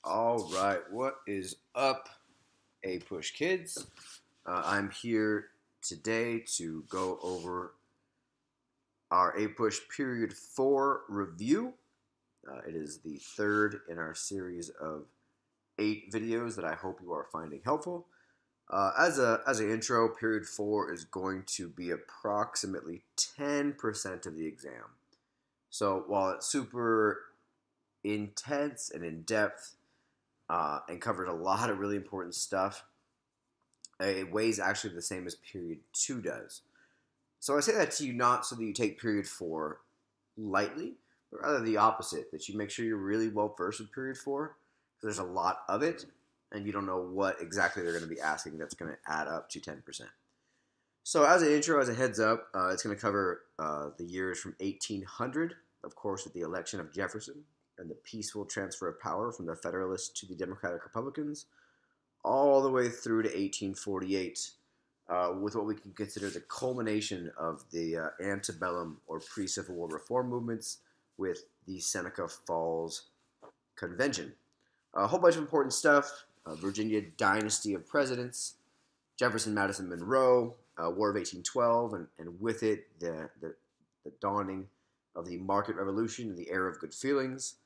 All right, what is up, APUSH kids? I'm here today to go over our APUSH Period 4 review. It is the third in our series of 8 videos that I hope you are finding helpful. As an intro, Period 4 is going to be approximately 10% of the exam. So while it's super intense and in-depth, and covered a lot of really important stuff, it weighs actually the same as Period 2 does. So I say that to you not so that you take Period 4 lightly, but rather the opposite, that you make sure you're really well versed with Period 4, because there's a lot of it, and you don't know what exactly they're going to be asking that's going to add up to 10%. So as an intro, as a heads up, it's going to cover the years from 1800, of course, with the election of Jefferson, and the peaceful transfer of power from the Federalists to the Democratic Republicans, all the way through to 1848, with what we can consider the culmination of the antebellum or pre-Civil War reform movements with the Seneca Falls Convention. A whole bunch of important stuff, Virginia dynasty of presidents, Jefferson, Madison, Monroe, War of 1812, and with it the dawning of the market revolution and the era of good feelings.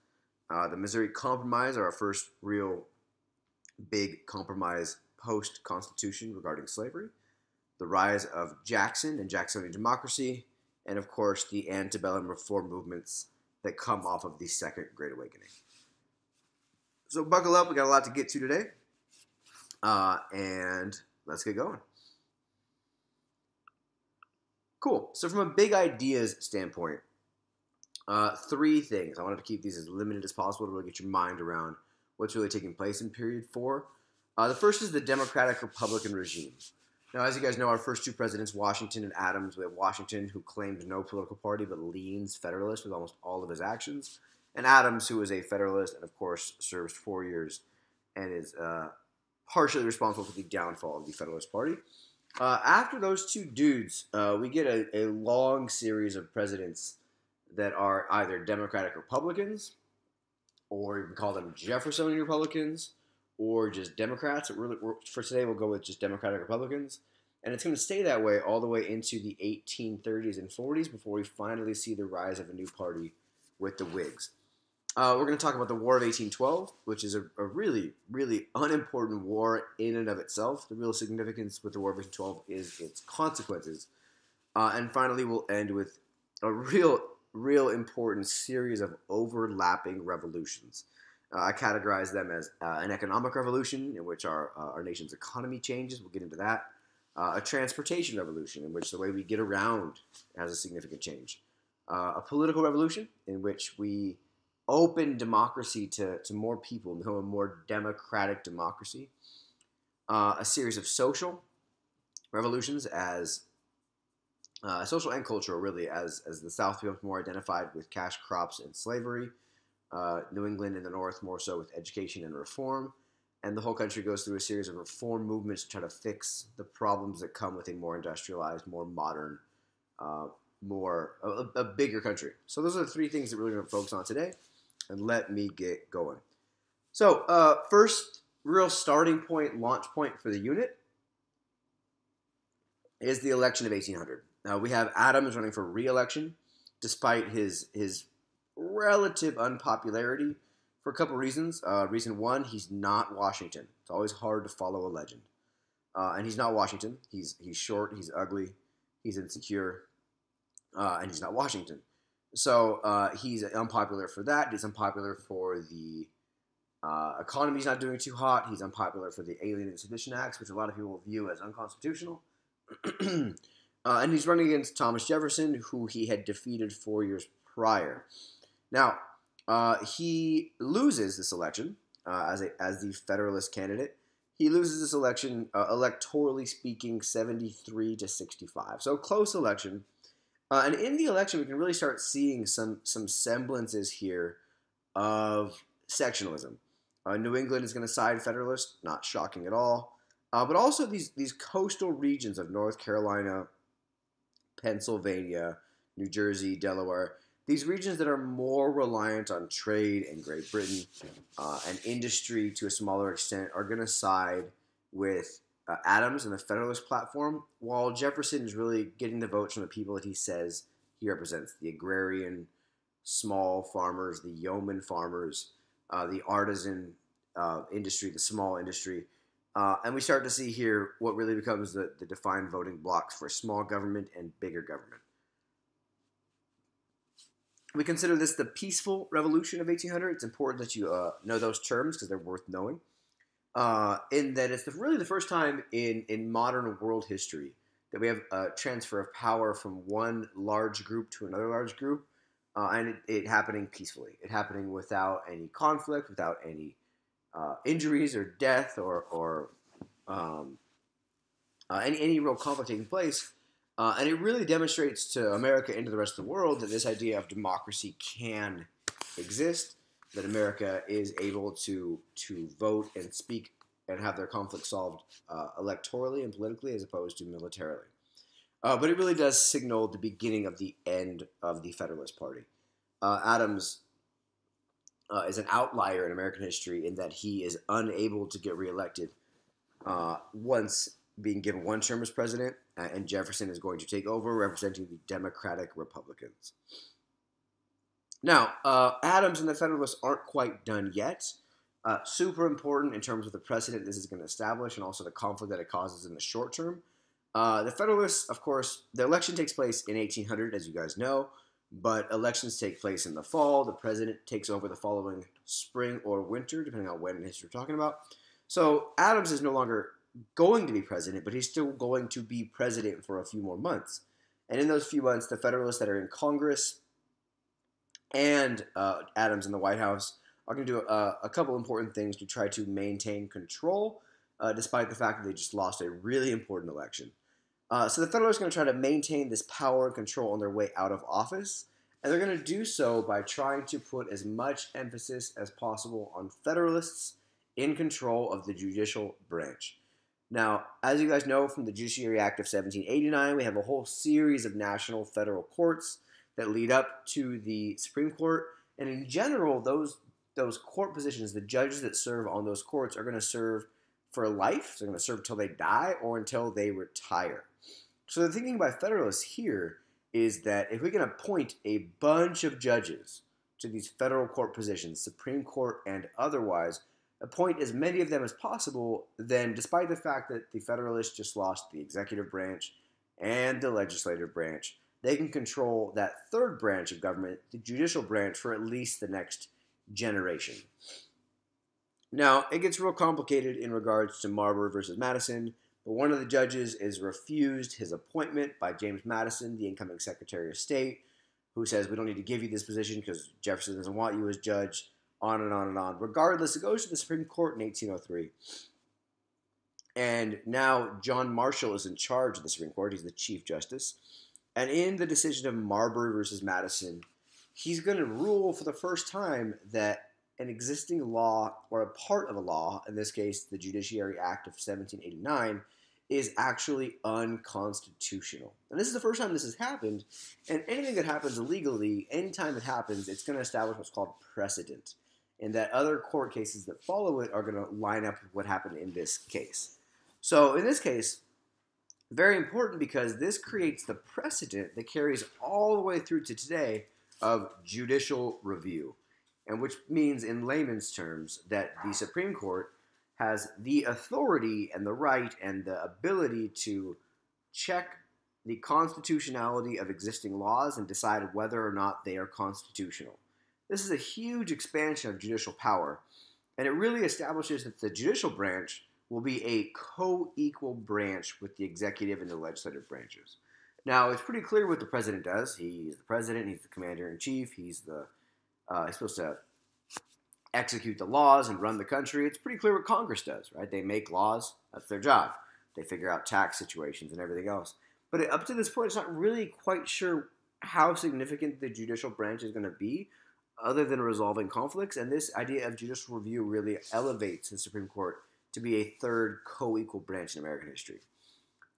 The Missouri Compromise, our first real big compromise post-Constitution regarding slavery. The rise of Jackson and Jacksonian democracy. And, of course, the antebellum reform movements that come off of the Second Great Awakening. So buckle up. We got a lot to get to today. And let's get going. Cool. So from a big ideas standpoint, 3 things. I wanted to keep these as limited as possible to really get your mind around what's really taking place in Period 4. The first is the Democratic-Republican regime. Now, as you guys know, our first 2 presidents, Washington and Adams, we have Washington, who claimed no political party but leans Federalist with almost all of his actions, and Adams, who is a Federalist and, of course, serves 4 years and is partially responsible for the downfall of the Federalist Party. After those 2 dudes, we get a long series of presidents that are either Democratic Republicans, or you can call them Jeffersonian Republicans, or just Democrats. For today, we'll go with just Democratic Republicans. And it's going to stay that way all the way into the 1830s and 40s before we finally see the rise of a new party with the Whigs. We're going to talk about the War of 1812, which is a really, really unimportant war in and of itself. The real significance with the War of 1812 is its consequences. And finally, we'll end with a real important series of overlapping revolutions. I categorize them as an economic revolution in which our nation's economy changes. We'll get into that. A transportation revolution in which the way we get around has a significant change. A political revolution in which we open democracy to more people and become a more democratic democracy. A series of social revolutions as social and cultural, really, as the South becomes more identified with cash crops and slavery. New England in the North more so with education and reform. And the whole country goes through a series of reform movements to try to fix the problems that come with a more industrialized, more modern, a bigger country. So those are the 3 things that we're going to focus on today. And let me get going. So first real starting point, launch point for the unit is the election of 1800. Now, we have Adams running for re-election, despite his relative unpopularity, for a couple reasons. Reason 1, he's not Washington. It's always hard to follow a legend. And he's not Washington. He's short, he's ugly, he's insecure, and he's not Washington. So he's unpopular for that. He's unpopular for the economy's not doing too hot. He's unpopular for the Alien and Sedition Acts, which a lot of people view as unconstitutional. And he's running against Thomas Jefferson, who he had defeated 4 years prior. Now, he loses this election as the Federalist candidate. He loses this election, electorally speaking, 73 to 65. So close election. And in the election, we can really start seeing some semblances here of sectionalism. New England is going to side Federalist, not shocking at all. But also these coastal regions of North Carolina, Pennsylvania, New Jersey, Delaware, these regions that are more reliant on trade and Great Britain and industry to a smaller extent are going to side with Adams and the Federalist platform, while Jefferson is really getting the votes from the people that he says he represents: the agrarian, small farmers, the yeoman farmers, the artisan industry, the small industry. And we start to see here what really becomes the defined voting blocks for small government and bigger government. We consider this the peaceful revolution of 1800. It's important that you know those terms because they're worth knowing. In that it's really the first time in modern world history that we have a transfer of power from one large group to another large group, and it happening peacefully. It happening without any conflict, without any injuries or death or any real conflict taking place. And it really demonstrates to America and to the rest of the world that this idea of democracy can exist, that America is able to vote and speak and have their conflict solved electorally and politically as opposed to militarily. But it really does signal the beginning of the end of the Federalist Party. Adams is an outlier in American history in that he is unable to get reelected once being given one term as president, and Jefferson is going to take over representing the Democratic Republicans. Now, Adams and the Federalists aren't quite done yet. Super important in terms of the precedent this is going to establish and also the conflict that it causes in the short term. The Federalists, of course, the election takes place in 1800, as you guys know, but elections take place in the fall. The president takes over the following spring or winter, depending on when in history we're talking about. So Adams is no longer going to be president, but he's still going to be president for a few more months. And in those few months, the Federalists that are in Congress and Adams in the White House are going to do a couple important things to try to maintain control, despite the fact that they just lost a really important election. So the Federalists are going to try to maintain this power and control on their way out of office, and they're going to do so by trying to put as much emphasis as possible on Federalists in control of the judicial branch. Now, as you guys know from the Judiciary Act of 1789, we have a whole series of national federal courts that lead up to the Supreme Court, and in general, those court positions, the judges that serve on those courts are going to serve for life. So they're going to serve until they die or until they retire. So the thinking by Federalists here is that if we can appoint a bunch of judges to these federal court positions, Supreme Court and otherwise, appoint as many of them as possible, then despite the fact that the Federalists just lost the executive branch and the legislative branch, they can control that third branch of government, the judicial branch, for at least the next generation. Now, it gets real complicated in regards to Marbury versus Madison, but one of the judges is refused his appointment by James Madison, the incoming Secretary of State, who says, we don't need to give you this position because Jefferson doesn't want you as judge, on and on and on. Regardless, it goes to the Supreme Court in 1803. And now John Marshall is in charge of the Supreme Court. He's the Chief Justice. And in the decision of Marbury versus Madison, he's going to rule for the first time that an existing law, or a part of a law, in this case the Judiciary Act of 1789, is actually unconstitutional. And this is the first time this has happened, and anything that happens illegally, anytime it happens, it's going to establish what's called precedent, and that other court cases that follow it are going to line up with what happened in this case. So in this case, very important because this creates the precedent that carries all the way through to today of judicial review, and which means in layman's terms that the Supreme Court has the authority and the right and the ability to check the constitutionality of existing laws and decide whether or not they are constitutional. This is a huge expansion of judicial power, and it really establishes that the judicial branch will be a co-equal branch with the executive and the legislative branches. Now, it's pretty clear what the president does. He's the president, he's the commander-in-chief, he's supposed to execute the laws and run the country. It's pretty clear what Congress does, right? They make laws, that's their job. They figure out tax situations and everything else. But up to this point, it's not really quite sure how significant the judicial branch is going to be, other than resolving conflicts, and this idea of judicial review really elevates the Supreme Court to be a third co-equal branch in American history.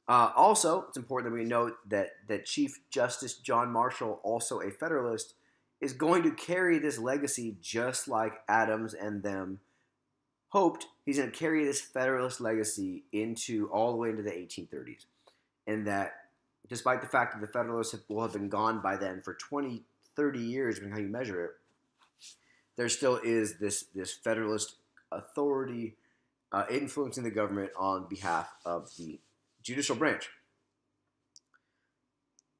Also, it's important that we note that Chief Justice John Marshall, also a Federalist, is going to carry this legacy just like Adams and them hoped. He's going to carry this Federalist legacy into all the way into the 1830s. And that despite the fact that the Federalists will have been gone by then for 20, 30 years, depending on how you measure it, there still is this Federalist authority influencing the government on behalf of the judicial branch.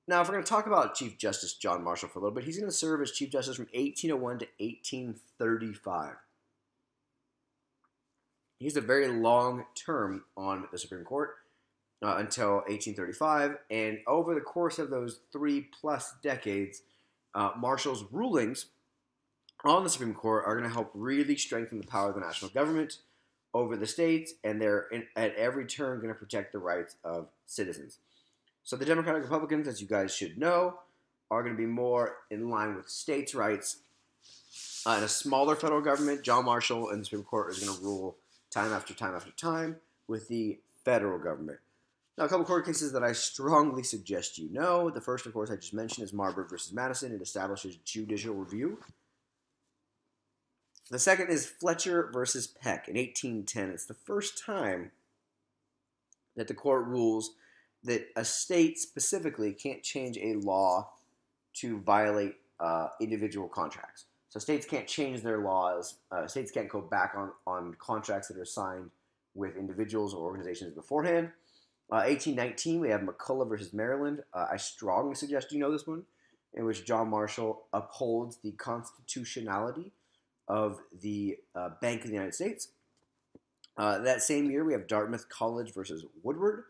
Now, if we're going to talk about Chief Justice John Marshall for a little bit, he's going to serve as Chief Justice from 1801 to 1835. He's a very long term on the Supreme Court until 1835, and over the course of those 3+ decades, Marshall's rulings on the Supreme Court are going to help really strengthen the power of the national government over the states, and they're at every turn going to protect the rights of citizens. So the Democratic Republicans, as you guys should know, are going to be more in line with states' rights. In a smaller federal government, John Marshall and the Supreme Court is going to rule time after time after time with the federal government. Now, a couple court cases that I strongly suggest you know. The first, of course, I just mentioned is Marbury versus Madison. It establishes judicial review. The second is Fletcher versus Peck in 1810. It's the first time that the court rules that a state specifically can't change a law to violate individual contracts. So states can't change their laws. States can't go back on contracts that are signed with individuals or organizations beforehand. 1819, we have McCullough versus Maryland. I strongly suggest you know this one, in which John Marshall upholds the constitutionality of the Bank of the United States. That same year, we have Dartmouth College versus Woodward.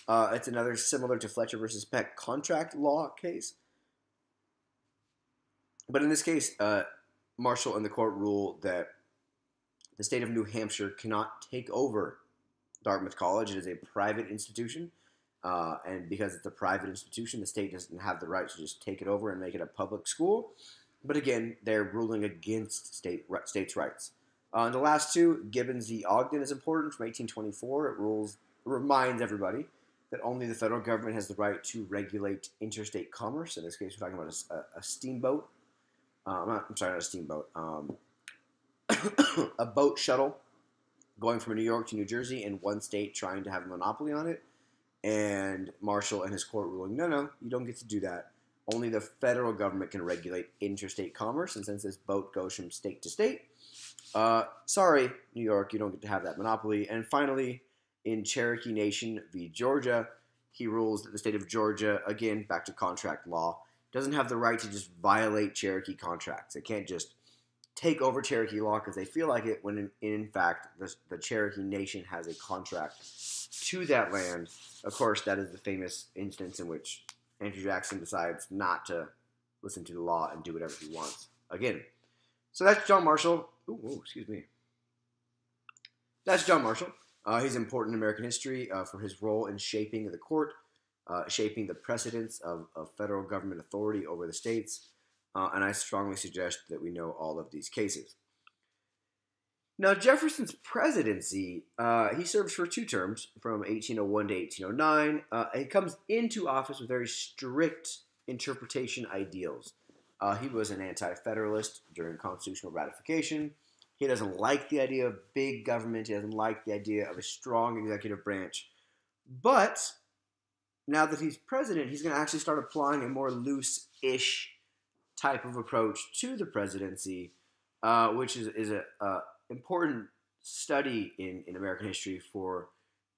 It's another similar to Fletcher versus Peck contract law case. But in this case, Marshall and the court rule that the state of New Hampshire cannot take over Dartmouth College. It is a private institution. And because it's a private institution, the state doesn't have the right to just take it over and make it a public school. But again, they're ruling against states' rights. And the last two, Gibbons v. Ogden is important from 1824. It reminds everybody that only the federal government has the right to regulate interstate commerce. In this case, we're talking about a steamboat. I'm sorry, not a steamboat. A boat shuttle going from New York to New Jersey in one state trying to have a monopoly on it. And Marshall and his court ruling, no, you don't get to do that. Only the federal government can regulate interstate commerce. And since this boat goes from state to state, sorry, New York, you don't get to have that monopoly. And finally, in Cherokee Nation v. Georgia, he rules that the state of Georgia, again, back to contract law, doesn't have the right to just violate Cherokee contracts. It can't just take over Cherokee law because they feel like it, when in fact the Cherokee Nation has a contract to that land. Of course, that is the famous instance in which Andrew Jackson decides not to listen to the law and do whatever he wants again. So that's John Marshall. Excuse me. That's John Marshall. He's important in American history for his role in shaping the court, shaping the precedents of federal government authority over the states. And I strongly suggest that we know all of these cases. Now, Jefferson's presidency, he serves for 2 terms, from 1801 to 1809. He comes into office with very strict interpretation ideals. He was an anti-federalist during constitutional ratification. He doesn't like the idea of big government. He doesn't like the idea of a strong executive branch. But now that he's president, he's going to actually start applying a more loose-ish type of approach to the presidency, which is an important study in American history for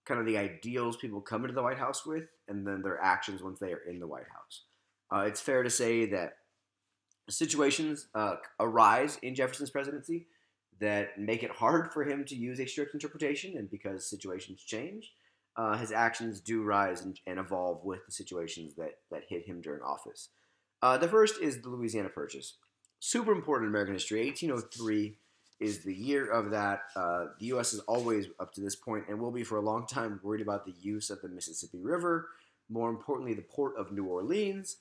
kind of the ideals people come into the White House with and then their actions once they are in the White House. It's fair to say that situations arise in Jefferson's presidency that make it hard for him to use a strict interpretation, and because situations change, his actions do rise and evolve with the situations that hit him during office. The first is the Louisiana Purchase. Super important in American history. 1803 is the year of that. The U.S. is always, up to this point, and will be for a long time, worried about the use of the Mississippi River. More importantly, the port of New Orleans.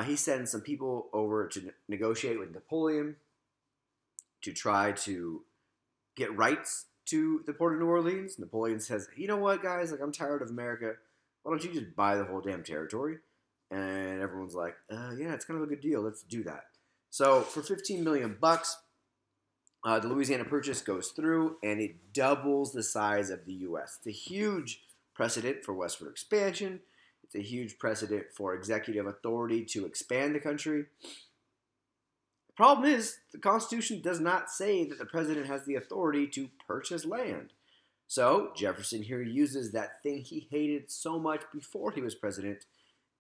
He sends some people over to negotiate with Napoleon to try to get rights to the port of New Orleans. Napoleon says, you know what, guys, I'm tired of America. Why don't you just buy the whole damn territory? And everyone's like, yeah, it's kind of a good deal. Let's do that. So for 15 million bucks, the Louisiana Purchase goes through, and it doubles the size of the U.S. It's a huge precedent for westward expansion. It's a huge precedent for executive authority to expand the country. The problem is, the Constitution does not say that the president has the authority to purchase land. So Jefferson here uses that thing he hated so much before he was president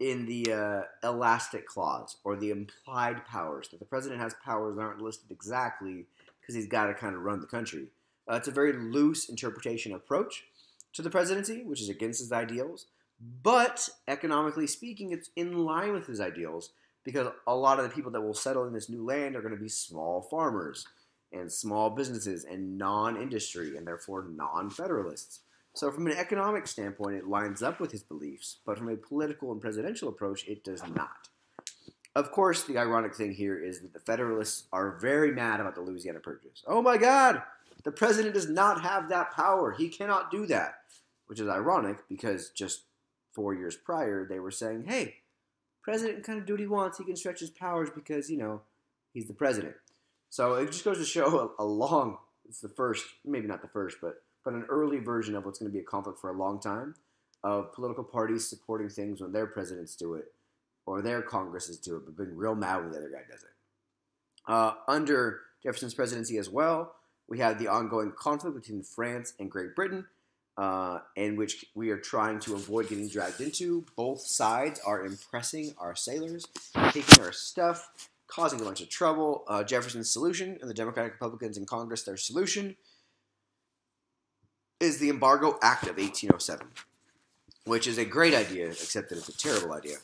in the elastic clause, or the implied powers, that the president has powers that aren't listed exactly because he's got to kind of run the country. It's a very loose interpretation approach to the presidency, which is against his ideals, but economically speaking, it's in line with his ideals because a lot of the people that will settle in this new land are going to be small farmers and small businesses and non-industry, and therefore non-federalists. So from an economic standpoint, it lines up with his beliefs, but from a political and presidential approach, it does not. Of course, the ironic thing here is that the Federalists are very mad about the Louisiana Purchase. Oh my God, the president does not have that power. He cannot do that, which is ironic because just 4 years prior, they were saying, hey, president can kind of do what he wants. He can stretch his powers because, he's the president. So it just goes to show it's the first, maybe not the first, but an early version of what's going to be a conflict for a long time of political parties supporting things when their presidents do it or their Congresses do it, but being real mad when the other guy does it. Under Jefferson's presidency as well, we have the ongoing conflict between France and Great Britain, in which we are trying to avoid getting dragged into. Both sides are impressing our sailors, taking our stuff, causing a bunch of trouble. Jefferson's solution, and the Democratic Republicans in Congress, their solution, is the Embargo Act of 1807, which is a great idea, except that it's a terrible idea,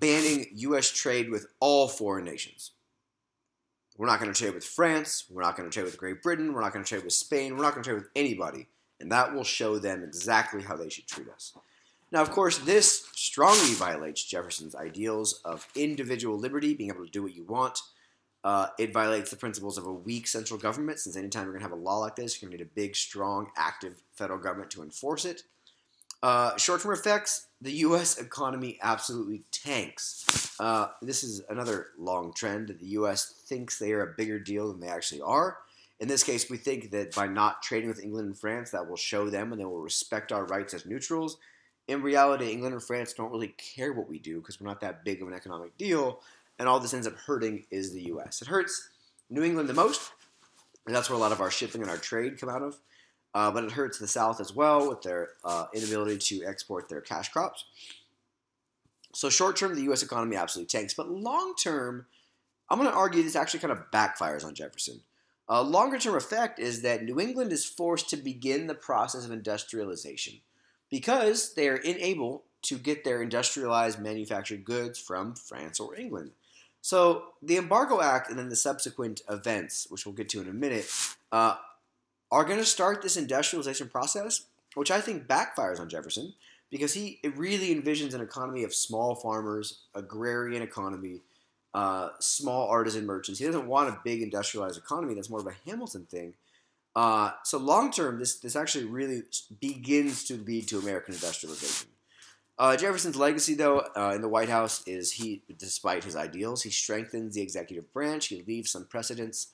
banning U.S. trade with all foreign nations. We're not going to trade with France. We're not going to trade with Great Britain. We're not going to trade with Spain. We're not going to trade with anybody. And that will show them exactly how they should treat us. Now, of course, this strongly violates Jefferson's ideals of individual liberty, being able to do what you want. It violates the principles of a weak central government, since anytime you're going to have a law like this, you're going to need a big, strong, active federal government to enforce it. Short-term effects, the U.S. economy absolutely tanks. This is another long trend that the U.S. thinks they are a bigger deal than they actually are. In this case, we think that by not trading with England and France, that will show them and they will respect our rights as neutrals. In reality, England and France don't really care what we do because we're not that big of an economic deal, and all this ends up hurting is the U.S. It hurts New England the most, and that's where a lot of our shipping and our trade come out of, but it hurts the South as well with their inability to export their cash crops. So short-term, the U.S. economy absolutely tanks, but long-term, I'm going to argue this actually kind of backfires on Jefferson. A longer-term effect is that New England is forced to begin the process of industrialization because they are unable to get their industrialized manufactured goods from France or England. So the Embargo Act and then the subsequent events, which we'll get to in a minute, are going to start this industrialization process, which I think backfires on Jefferson because it really envisions an economy of small farmers, agrarian economy, small artisan merchants. He doesn't want a big industrialized economy. That's more of a Hamilton thing. So long term, this actually really begins to lead to American industrialization. Jefferson's legacy, though, in the White House is despite his ideals, he strengthens the executive branch. He leaves some precedents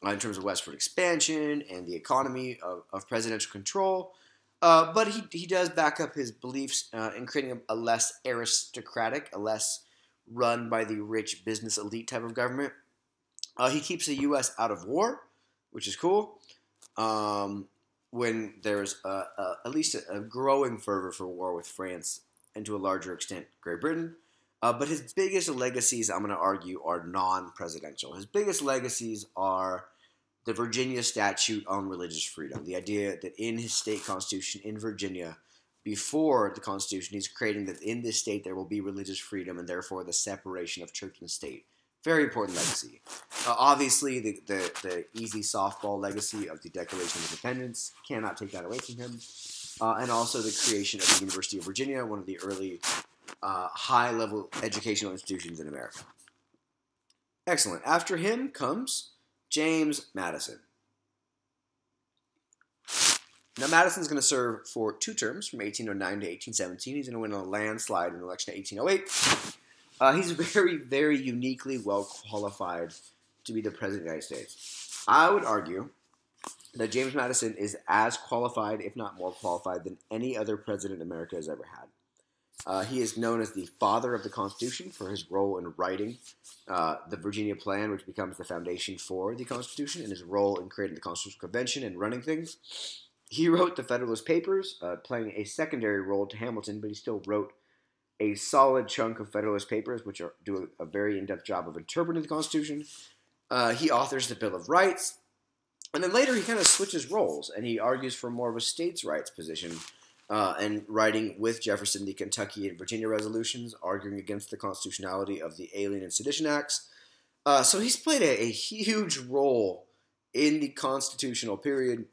in terms of westward expansion and the economy of presidential control. But he does back up his beliefs in creating a less aristocratic, a less run by the rich business elite type of government. He keeps the U.S. out of war, which is cool. When there's at least a growing fervor for war with France and to a larger extent Great Britain. But his biggest legacies, I'm going to argue, are non-presidential. His biggest legacies are the Virginia Statute on religious freedom. The idea that in his state constitution in Virginia, before the Constitution, he's creating that in this state there will be religious freedom and therefore the separation of church and state. Very important legacy. Obviously, the easy softball legacy of the Declaration of Independence, cannot take that away from him. And also the creation of the University of Virginia, one of the early high-level educational institutions in America. Excellent. After him comes James Madison. Now, Madison's going to serve for 2 terms from 1809 to 1817. He's going to win a landslide in the election of 1808. He's very, very uniquely well qualified to be the President of the United States. I would argue that James Madison is as qualified, if not more qualified, than any other president America has ever had. He is known as the father of the Constitution for his role in writing the Virginia Plan, which becomes the foundation for the Constitution, and his role in creating the Constitutional Convention and running things. He wrote the Federalist Papers, playing a secondary role to Hamilton, but he still wrote a solid chunk of Federalist Papers, which do a very in-depth job of interpreting the Constitution. He authors the Bill of Rights, and then later he kind of switches roles, and he argues for more of a states' rights position, and writing with Jefferson the Kentucky and Virginia resolutions, arguing against the constitutionality of the Alien and Sedition Acts. So he's played a huge role in the constitutional period.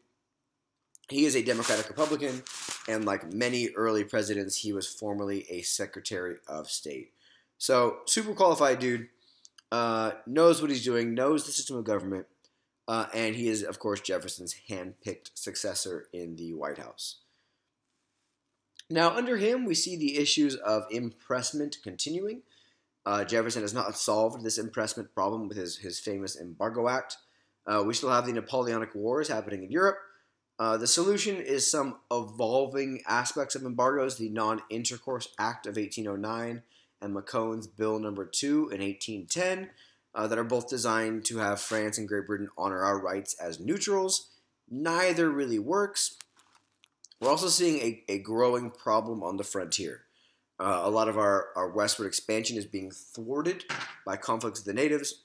He is a Democratic Republican, and like many early presidents, he was formerly a Secretary of State. So, super qualified dude, knows what he's doing, knows the system of government, and he is, of course, Jefferson's hand-picked successor in the White House. Now, under him, we see the issues of impressment continuing. Jefferson has not solved this impressment problem with his famous Embargo Act. We still have the Napoleonic Wars happening in Europe. The solution is some evolving aspects of embargoes, the Non-Intercourse Act of 1809 and Macone's Bill No. 2 in 1810, that are both designed to have France and Great Britain honor our rights as neutrals. Neither really works. We're also seeing a growing problem on the frontier. A lot of our westward expansion is being thwarted by conflicts with the natives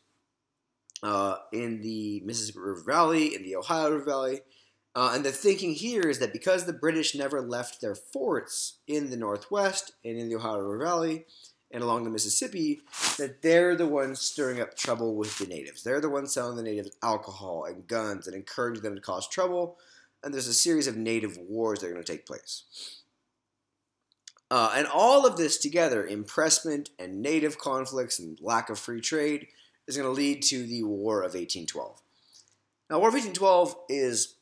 in the Mississippi River Valley, in the Ohio River Valley. And the thinking here is that because the British never left their forts in the Northwest and in the Ohio River Valley and along the Mississippi, that they're the ones stirring up trouble with the natives. They're the ones selling the natives alcohol and guns and encouraging them to cause trouble. And there's a series of native wars that are going to take place. And all of this together, impressment and native conflicts and lack of free trade, is going to lead to the War of 1812. Now, War of 1812 is,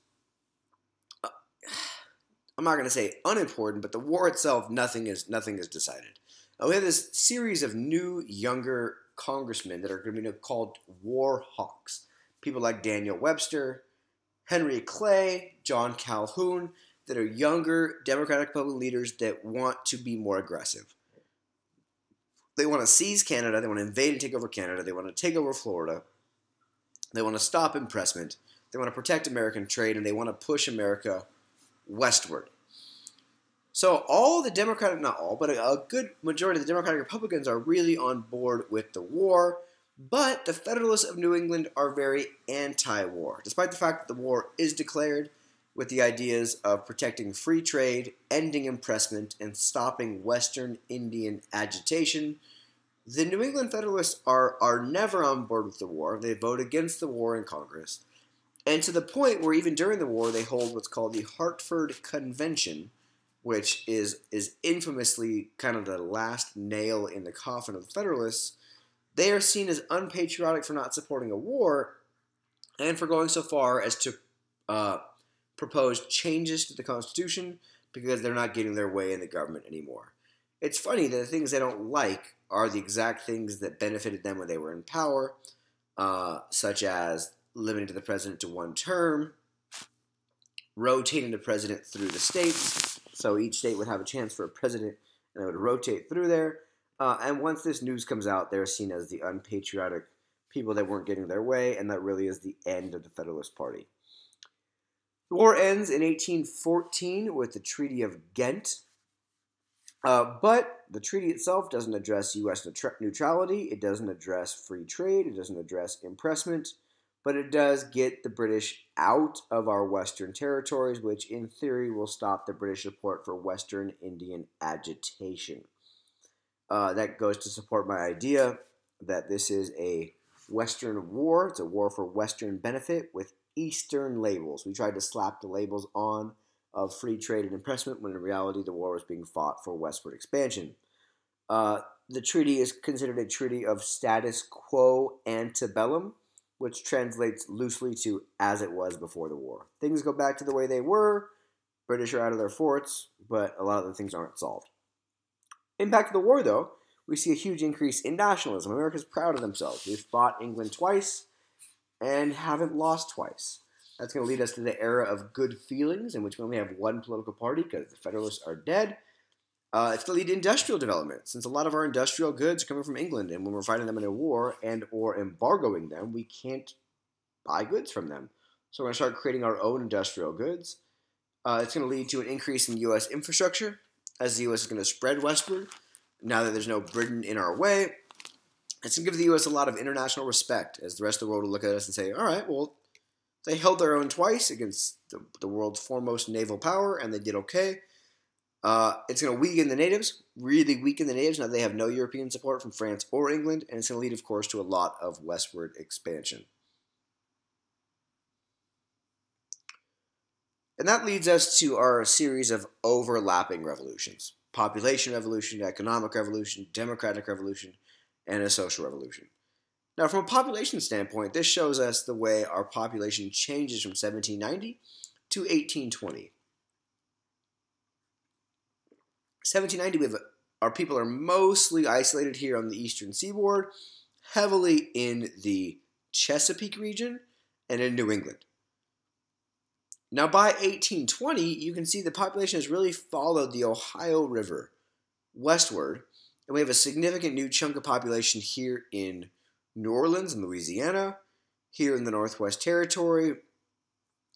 I'm not going to say unimportant, but the war itself, nothing is decided. We have this series of new, younger congressmen that are going to be called war hawks. People like Daniel Webster, Henry Clay, John Calhoun, that are younger Democratic Republican leaders that want to be more aggressive. They want to seize Canada. They want to invade and take over Canada. They want to take over Florida. They want to stop impressment. They want to protect American trade, and they want to push America westward. So all the Democratic, not all, but a good majority of the Democratic Republicans are really on board with the war. But the Federalists of New England are very anti-war, despite the fact that the war is declared with the ideas of protecting free trade, ending impressment, and stopping Western Indian agitation. The New England Federalists are never on board with the war. They vote against the war in Congress. And to the point where even during the war, they hold what's called the Hartford Convention, which is infamously kind of the last nail in the coffin of the Federalists. They are seen as unpatriotic for not supporting a war and for going so far as to propose changes to the Constitution because they're not getting their way in the government anymore. It's funny that the things they don't like are the exact things that benefited them when they were in power, such as limiting the president to one term, rotating the president through the states, so each state would have a chance for a president and they would rotate through there. And once this news comes out, they're seen as the unpatriotic people that weren't getting their way, and that really is the end of the Federalist Party. The war ends in 1814 with the Treaty of Ghent, but the treaty itself doesn't address U.S. neutrality, it doesn't address free trade, it doesn't address impressment, but it does get the British out of our Western territories, which in theory will stop the British support for Western Indian agitation. That goes to support my idea that this is a Western war. It's a war for Western benefit with Eastern labels. We tried to slap the labels on of free trade and impressment when in reality the war was being fought for westward expansion. The treaty is considered a treaty of status quo antebellum, which translates loosely to as it was before the war. Things go back to the way they were. British are out of their forts, but a lot of the things aren't solved. Impact of the war, though, we see a huge increase in nationalism. America's proud of themselves. We've fought England twice and haven't lost twice. That's going to lead us to the era of good feelings, in which we only have one political party because the Federalists are dead. It's going to lead to industrial development, since a lot of our industrial goods are coming from England, and when we're fighting them in a war and or embargoing them, we can't buy goods from them. So we're going to start creating our own industrial goods. It's going to lead to an increase in U.S. infrastructure, as the U.S. is going to spread westward. Now that there's no Britain in our way, it's going to give the U.S. a lot of international respect, as the rest of the world will look at us and say, all right, well, they held their own twice against the world's foremost naval power, and they did okay. It's going to weaken the natives, really weaken the natives. Now they have no European support from France or England, and it's going to lead, of course, to a lot of westward expansion. And that leads us to our series of overlapping revolutions: population revolution, economic revolution, democratic revolution, and a social revolution. Now, from a population standpoint, this shows us the way our population changes from 1790 to 1820. 1790, our people are mostly isolated here on the eastern seaboard, heavily in the Chesapeake region and in New England. Now, by 1820, you can see the population has really followed the Ohio River westward, and we have a significant new chunk of population here in New Orleans and Louisiana, here in the Northwest Territory,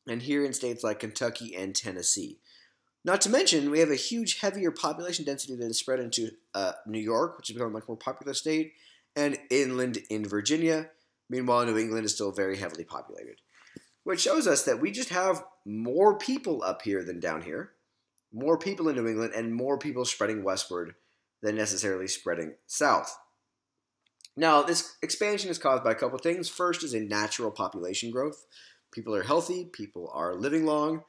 and here in states like Kentucky and Tennessee. Not to mention, we have a huge, heavier population density that is spread into New York, which has become a much more popular state, and inland in Virginia. Meanwhile, New England is still very heavily populated, which shows us that we just have more people up here than down here, more people in New England, and more people spreading westward than necessarily spreading south. Now, this expansion is caused by a couple things. First is a natural population growth. People are healthy, people are living long,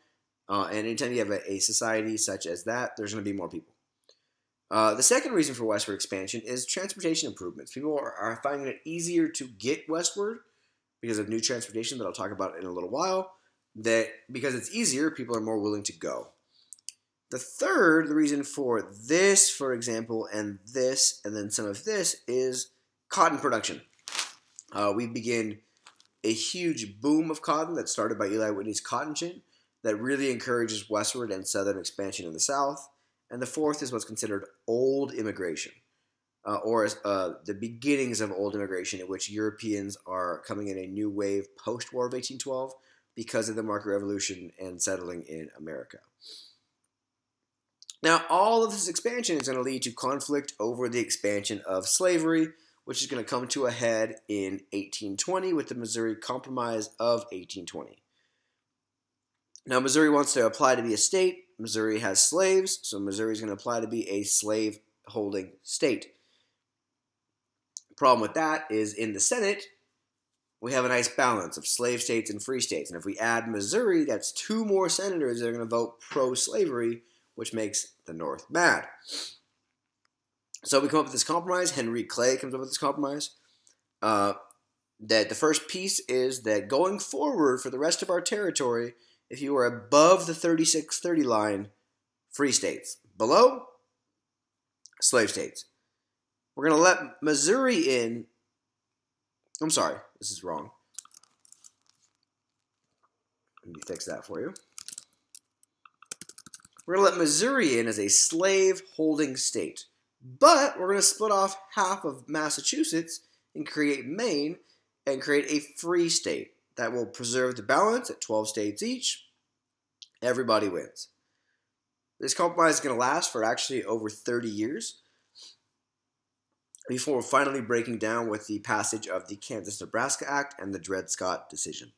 and anytime you have a society such as that, there's going to be more people. The second reason for westward expansion is transportation improvements. People are finding it easier to get westward because of new transportation that I'll talk about in a little while. That because it's easier, people are more willing to go. The reason for this, for example, and then some of this, is cotton production. We begin a huge boom of cotton that started by Eli Whitney's cotton gin that really encourages westward and southern expansion in the South. And the fourth is what's considered old immigration, or the beginnings of old immigration, in which Europeans are coming in a new wave post-War of 1812 because of the market revolution and settling in America. Now, all of this expansion is going to lead to conflict over the expansion of slavery, which is going to come to a head in 1820 with the Missouri Compromise of 1820. Now, Missouri wants to apply to be a state. Missouri has slaves, so Missouri is going to apply to be a slave-holding state. The problem with that is in the Senate, we have a nice balance of slave states and free states. And if we add Missouri, that's 2 more senators that are going to vote pro-slavery, which makes the North mad. So we come up with this compromise. Henry Clay comes up with this compromise. That the first piece is that going forward for the rest of our territory, if you are above the 3630 line, free states. Below, slave states. We're going to let Missouri in. I'm sorry, this is wrong. Let me fix that for you. We're going to let Missouri in as a slave-holding state. But we're going to split off half of Massachusetts and create Maine and create a free state that will preserve the balance at 12 states each. Everybody wins. This compromise is going to last for actually over 30 years before finally breaking down with the passage of the Kansas-Nebraska Act and the Dred Scott decision.